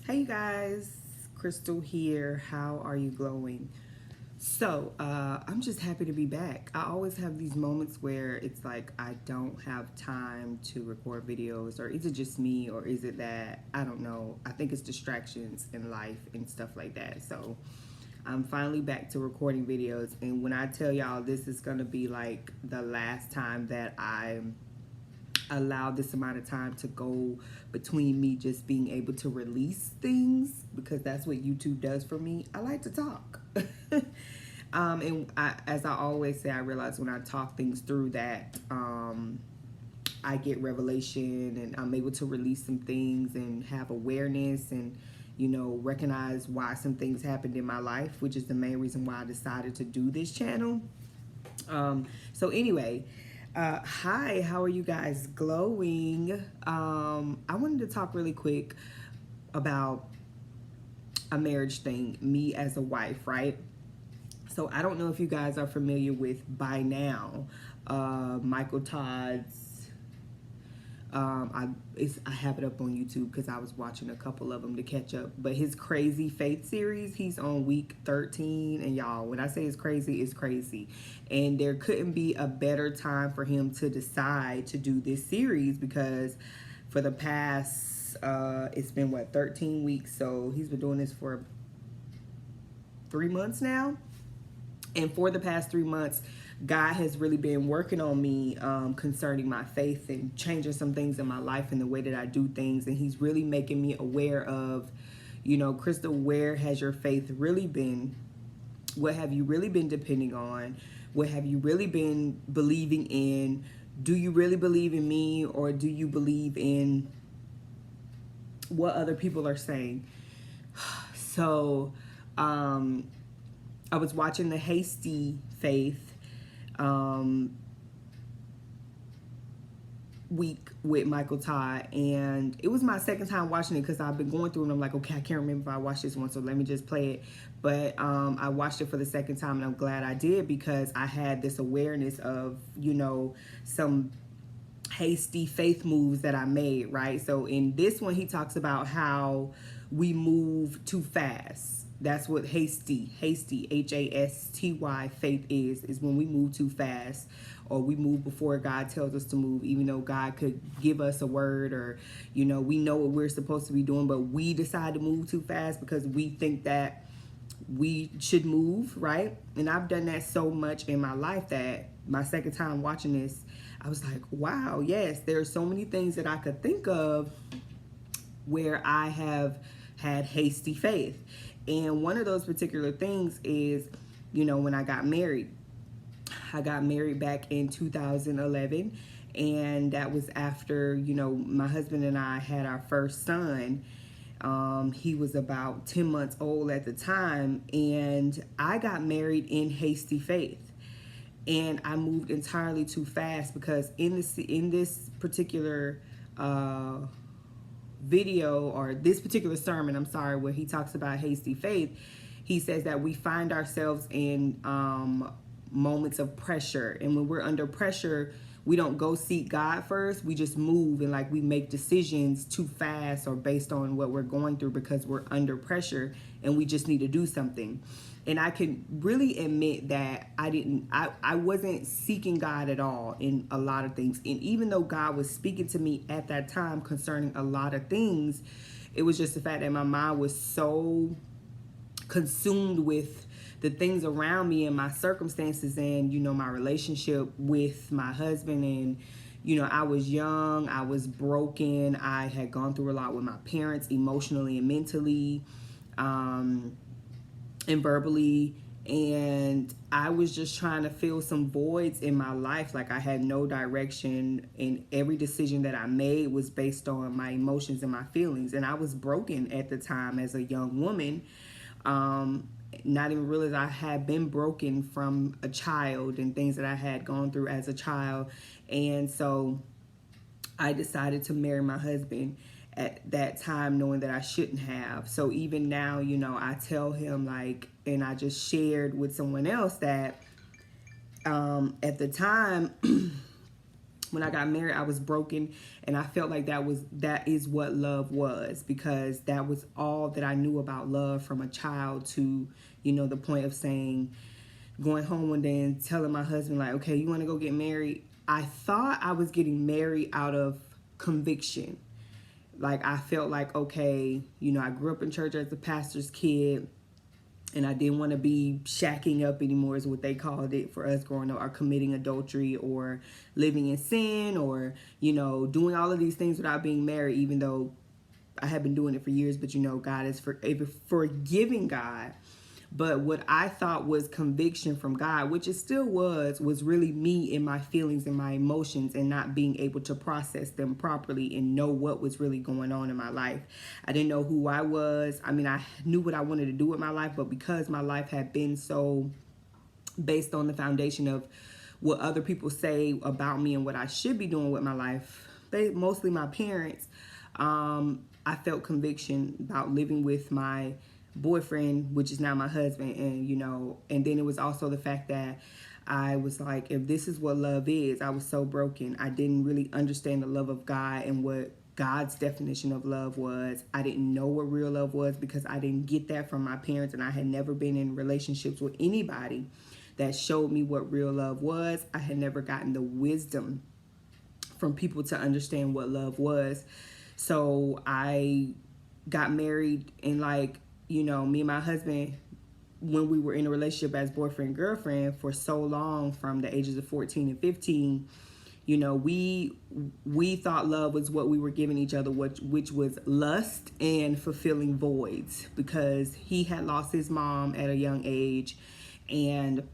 Hey you guys, Crystal here. How are you glowing? I'm just happy to be back. I always have these moments where it's like I don't have time to record videos, or is it just me, or is it that I don't know? I think it's distractions in life and stuff like that. So I'm finally back to recording videos, and when I tell y'all this is gonna be like the last time that I allow this amount of time to go between me just being able to release things, because that's what YouTube does for me. I like to talk. As I always say, I realize when I talk things through that I get revelation and I'm able to release some things and have awareness and recognize why some things happened in my life, which is the main reason why I decided to do this channel. So anyway, hi, how are you guys glowing? I wanted to talk really quick about a marriage thing, me as a wife, right? So I don't know if you guys are familiar with by now, Michael Todd's. I have it up on YouTube because I was watching a couple of them to catch up. But his Crazy Faith series, he's on week 13, and y'all, when I say it's crazy. And there couldn't be a better time for him to decide to do this series, because for the past, it's been 13 weeks, so he's been doing this for 3 months now. And for the past 3 months, God has really been working on me concerning my faith and changing some things in my life and the way that I do things. And he's really making me aware of, Crystal, where has your faith really been? What have you really been depending on? What have you really been believing in? Do you really believe in me, or do you believe in what other people are saying? So, I was watching the Hasty Faith week with Michael Todd, and it was my second time watching it because I've been going through and I'm like, okay, I can't remember if I watched this one, so let me just play it. But I watched it for the second time, and I'm glad I did, because I had this awareness of some hasty faith moves that I made, right? So in this one, he talks about how we move too fast. That's what hasty, Hasty faith is when we move too fast, or we move before God tells us to move, even though God could give us a word, or we know what we're supposed to be doing, but we decide to move too fast because we think that we should move, right? And I've done that so much in my life that my second time watching this, I was like, wow, yes, there are so many things that I could think of where I have had hasty faith. And one of those particular things is, when I got married back in 2011. And that was after, my husband and I had our first son. He was about 10 months old at the time. And I got married in hasty faith. And I moved entirely too fast, because in this particular video, or this particular sermon, I'm sorry, where he talks about hasty faith, he says that we find ourselves in moments of pressure. And when we're under pressure, we don't go seek God first. We just move, and like we make decisions too fast, or based on what we're going through, because we're under pressure and we just need to do something. And I can really admit that I wasn't seeking God at all in a lot of things. And even though God was speaking to me at that time concerning a lot of things, it was just the fact that my mind was so consumed with the things around me and my circumstances, and my relationship with my husband. And I was young, I was broken, I had gone through a lot with my parents, emotionally and mentally, and verbally, and I was just trying to fill some voids in my life. Like I had no direction, and every decision that I made was based on my emotions and my feelings. And I was broken at the time as a young woman, not even realize I had been broken from a child and things that I had gone through as a child. And so I decided to marry my husband at that time, knowing that I shouldn't have. So even now, I tell him, like, and I just shared with someone else that at the time When I got married, I was broken, and I felt like that is what love was, because that was all that I knew about love from a child to, the point of saying, going home one day and telling my husband, like, okay, you want to go get married? I thought I was getting married out of conviction. Like, I felt like, okay, I grew up in church as a pastor's kid, and I didn't want to be shacking up anymore, is what they called it for us growing up, or committing adultery, or living in sin, or, doing all of these things without being married, even though I had been doing it for years. But, God is forgiving God. But what I thought was conviction from God, which it still was really me and my feelings and my emotions, and not being able to process them properly and know what was really going on in my life. I didn't know who I was. I mean, I knew what I wanted to do with my life, but because my life had been so based on the foundation of what other people say about me and what I should be doing with my life, mostly my parents, I felt conviction about living with my boyfriend, which is now my husband. And then it was also the fact that I was like, if this is what love is, I was so broken. I didn't really understand the love of God and what God's definition of love was. I didn't know what real love was, because I didn't get that from my parents, and I had never been in relationships with anybody that showed me what real love was. I had never gotten the wisdom from people to understand what love was. So I got married, and me and my husband, when we were in a relationship as boyfriend girlfriend for so long, from the ages of 14 and 15, we thought love was what we were giving each other, which was lust and fulfilling voids, because he had lost his mom at a young age, and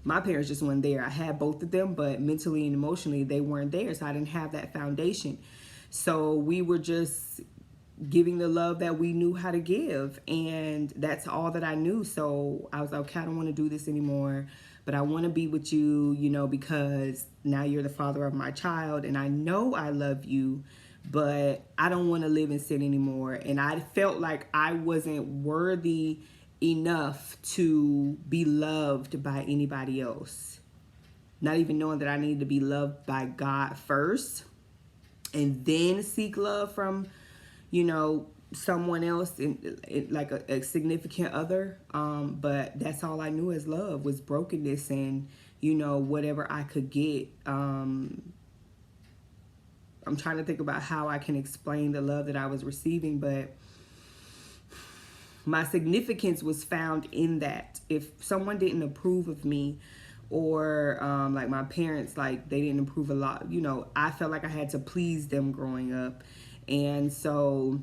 my parents just weren't there. I had both of them, but mentally and emotionally they weren't there, so I didn't have that foundation. So we were just giving the love that we knew how to give, and that's all that I knew. So I was like, okay, I don't want to do this anymore, but I want to be with you, because now you're the father of my child, and I know I love you, but I don't want to live in sin anymore. And I felt like I wasn't worthy enough to be loved by anybody else, not even knowing that I needed to be loved by God first, and then seek love from someone else, in like a significant other. But that's all I knew as love, was brokenness, and whatever I could get. I'm trying to think about how I can explain the love that I was receiving, but my significance was found in that. If someone didn't approve of me, or like my parents, like they didn't approve a lot, I felt like I had to please them growing up. And so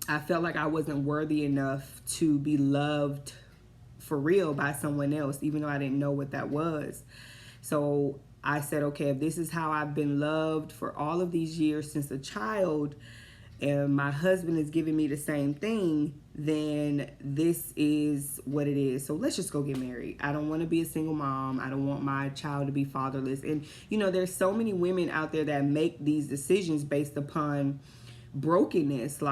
I felt like I wasn't worthy enough to be loved for real by someone else, even though I didn't know what that was. So I said, okay, if this is how I've been loved for all of these years since a child, and my husband is giving me the same thing, then this is what it is. So let's just go get married. I don't want to be a single mom. I don't want my child to be fatherless. And, there's so many women out there that make these decisions based upon brokenness,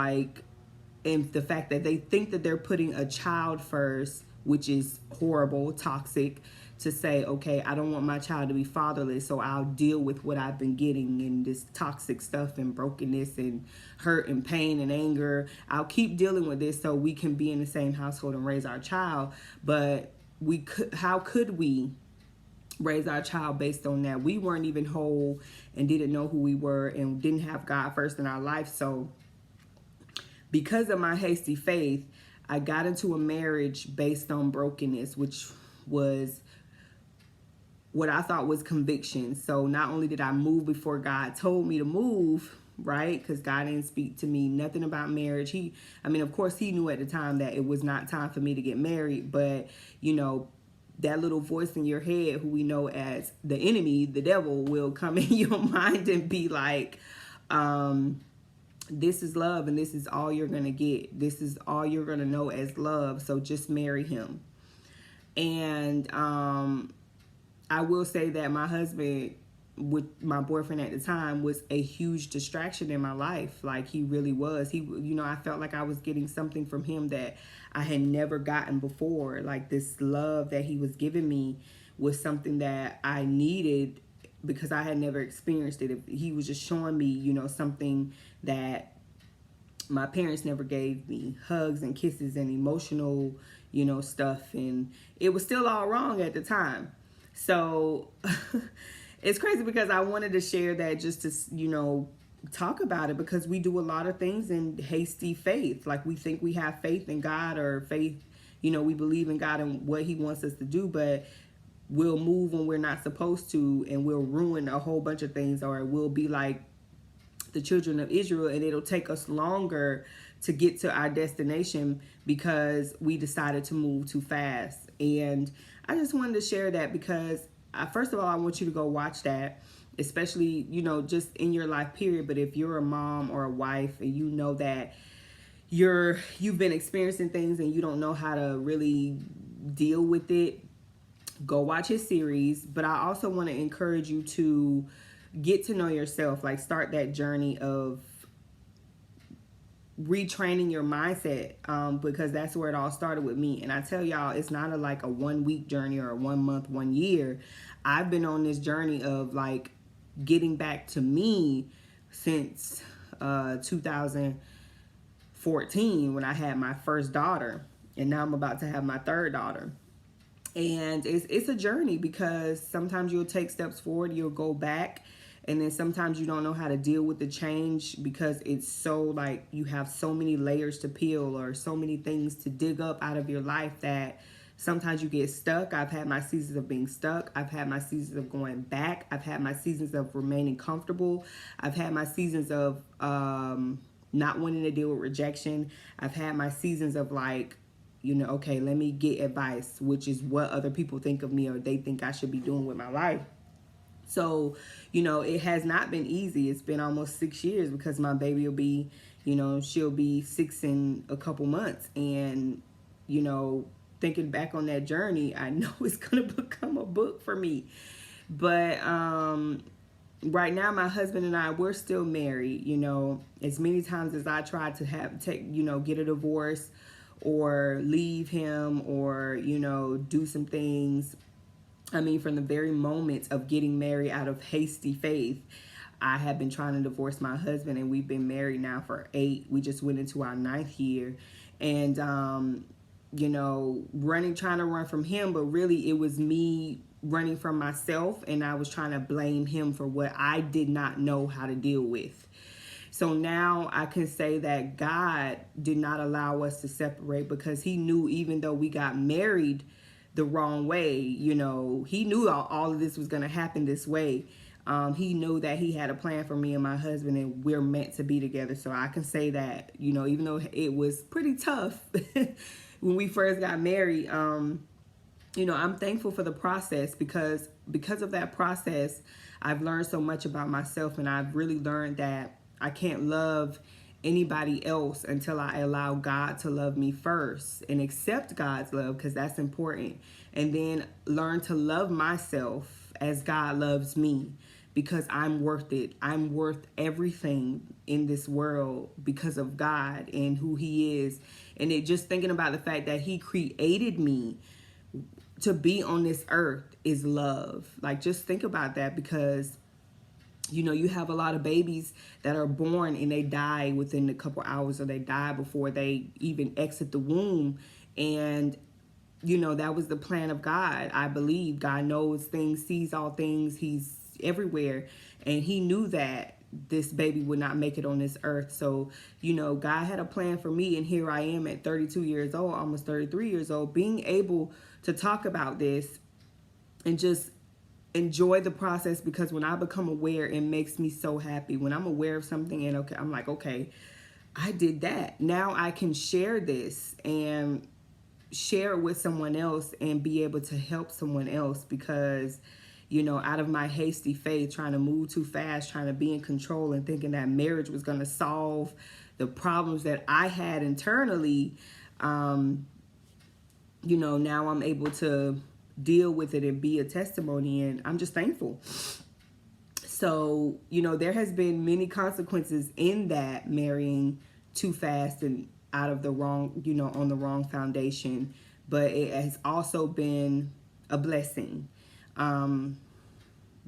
and the fact that they think that they're putting a child first, which is horrible, toxic, to say, okay, I don't want my child to be fatherless, so I'll deal with what I've been getting, and this toxic stuff and brokenness and hurt and pain and anger. I'll keep dealing with this so we can be in the same household and raise our child. But how could we raise our child based on that? We weren't even whole and didn't know who we were and didn't have God first in our life. So because of my hasty faith, I got into a marriage based on brokenness, which was what I thought was conviction. So not only did I move before God told me to move, right? Because God didn't speak to me nothing about marriage. Of course, he knew at the time that it was not time for me to get married, but that little voice in your head, who we know as the enemy, the devil, will come in your mind and be like, this is love, and this is all you're going to get. This is all you're going to know as love. So just marry him. And I will say that my husband, with my boyfriend at the time, was a huge distraction in my life. Like, he really was. I felt like I was getting something from him that I had never gotten before. Like, this love that he was giving me was something that I needed because I had never experienced it. He was just showing me, something that my parents never gave me, hugs and kisses and emotional, stuff. And it was still all wrong at the time. So it's crazy because I wanted to share that just to, talk about it, because we do a lot of things in hasty faith. Like, we think we have faith in God, or faith, we believe in God and what he wants us to do, but we'll move when we're not supposed to, and we'll ruin a whole bunch of things, or we'll be like the children of Israel, and it'll take us longer to get to our destination because we decided to move too fast. And I just wanted to share that because first of all, I want you to go watch that, especially, just in your life period. But if you're a mom or a wife and you know that you've been experiencing things and you don't know how to really deal with it, go watch his series. But I also want to encourage you to get to know yourself, like start that journey of retraining your mindset, because that's where it all started with me. And I tell y'all, it's not like a 1 week journey or a 1 month, 1 year. I've been on this journey of like getting back to me since 2014, when I had my first daughter, and now I'm about to have my third daughter. And it's a journey, because sometimes you'll take steps forward, you'll go back, and then sometimes you don't know how to deal with the change because it's so like you have so many layers to peel or so many things to dig up out of your life that sometimes you get stuck. I've had my seasons of being stuck. I've had my seasons of going back. I've had my seasons of remaining comfortable. I've had my seasons of not wanting to deal with rejection. I've had my seasons of like, okay, let me get advice, which is what other people think of me or they think I should be doing with my life. So, it has not been easy. It's been almost 6 years, because my baby will be, she'll be 6 in a couple months. And, thinking back on that journey, I know it's going to become a book for me. But right now, my husband and I, we're still married. As many times as I tried to get a divorce or leave him or, do some things. I mean, from the very moment of getting married out of hasty faith, I have been trying to divorce my husband, and we've been married now for 8. We just went into our 9th year. And, trying to run from him, but really it was me running from myself, and I was trying to blame him for what I did not know how to deal with. So now I can say that God did not allow us to separate, because he knew, even though we got married the wrong way, he knew all of this was going to happen this way. He knew that he had a plan for me and my husband, and we're meant to be together. So I can say that, even though it was pretty tough when we first got married, I'm thankful for the process, because of that process, I've learned so much about myself, and I've really learned that I can't love anybody else until I allow God to love me first and accept God's love, because that's important. And then learn to love myself as God loves me, because I'm worth it. I'm worth everything in this world because of God and who he is. And just thinking about the fact that he created me to be on this earth is love. Like, just think about that, because you have a lot of babies that are born and they die within a couple hours, or they die before they even exit the womb. And, that was the plan of God. I believe God knows things, sees all things. He's everywhere. And he knew that this baby would not make it on this earth. So, God had a plan for me. And here I am at 32 years old, almost 33 years old, being able to talk about this and just enjoy the process, because when I become aware, it makes me so happy. When I'm aware of something and I'm like, okay, I did that. Now I can share this and share it with someone else and be able to help someone else, because, out of my hasty faith, trying to move too fast, trying to be in control and thinking that marriage was going to solve the problems that I had internally, now I'm able to deal with it and be a testimony, and I'm just thankful. So, there has been many consequences in that, marrying too fast and out of the wrong, on the wrong foundation, but it has also been a blessing.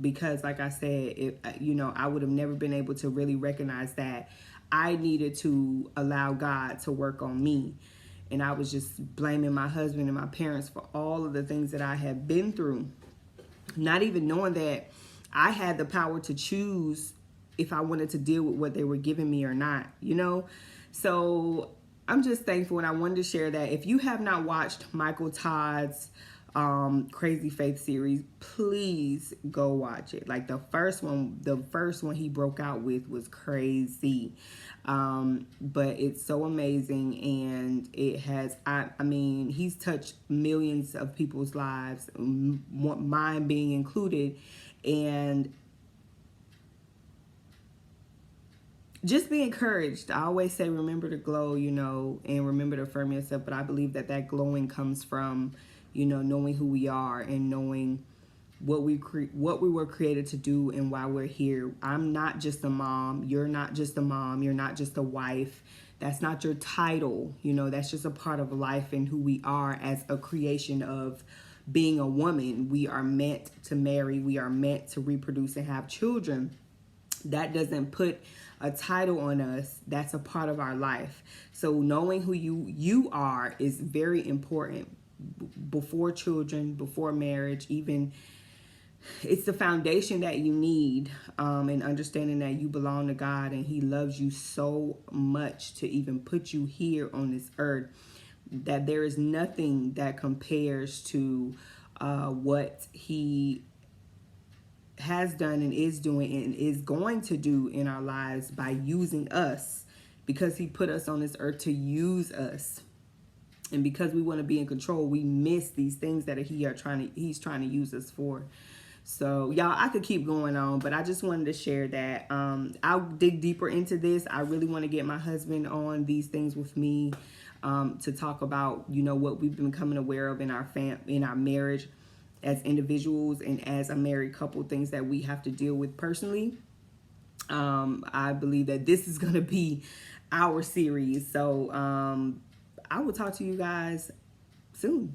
because like I said, I would have never been able to really recognize that I needed to allow God to work on me. And I was just blaming my husband and my parents for all of the things that I had been through, not even knowing that I had the power to choose if I wanted to deal with what they were giving me or not, So I'm just thankful, and I wanted to share that. If you have not watched Michael Todd's Crazy Faith series, please go watch it. Like the first one he broke out with was crazy. But it's so amazing, and it has, I mean, he's touched millions of people's lives, mine being included, and just be encouraged. I always say, remember to glow, and remember to affirm yourself. But I believe that glowing comes from, knowing who we are and knowing what we were created to do and why we're here. I'm not just a mom. You're not just a mom. You're not just a wife. That's not your title. That's just a part of life and who we are as a creation of being a woman. We are meant to marry. We are meant to reproduce and have children. That doesn't put a title on us. That's a part of our life. So knowing who you are is very important before children, before marriage, even. It's the foundation that you need, and understanding that you belong to God and he loves you so much to even put you here on this earth, that there is nothing that compares to what he has done and is doing and is going to do in our lives by using us, because he put us on this earth to use us. And because we want to be in control, we miss these things that he's trying to use us for. So y'all, I could keep going on, but I just wanted to share that. I'll dig deeper into this. I really want to get my husband on these things with me, to talk about, what we've been becoming aware of in our marriage as individuals and as a married couple, things that we have to deal with personally. I believe that this is going to be our series. So I will talk to you guys soon.